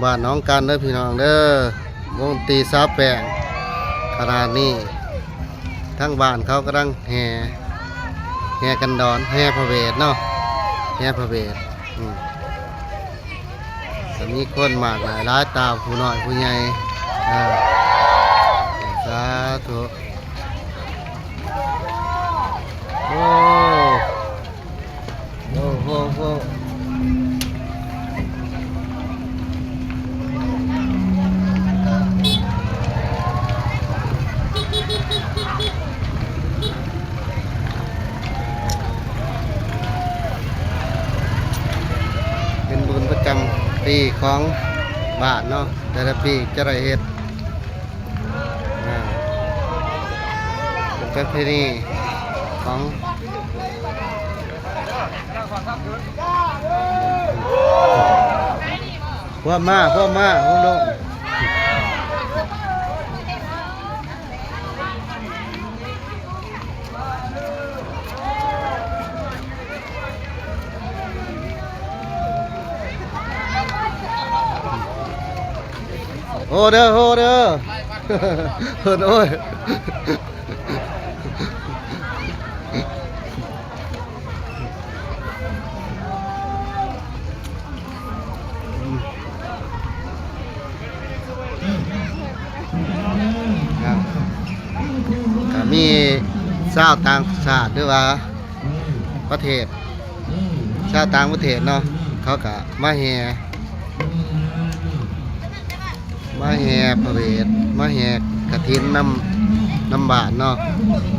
บ้านน้องกันเด้อพี่น้องเด้อวงตีสาแปลงขนาดนี้ทั้งบ้านเขากำลังแห่กันดอนแห่พระเวทเนาะแห่พระเวทจะมีคนมากหลายร้ายตาผู้น้อยผู้ใหญ่สาธุโอ้โอ้โหโอ้เป็นบุญประจำปีของบ้านเนาะแต่ละปีจะได้เฮ็ดเป็นประเพณีของพวกมาพวกลงโอ้เด้อโอ้เด้อโอ้ยมีชาวต่างชาติหรือว่าประเทศชาวต่างประเทศเนาะเขาก็มาแห่พระเวทมาแห่กฐินน้ำบาทเนาะ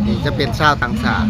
นี่จะเป็นชาวต่างชาติ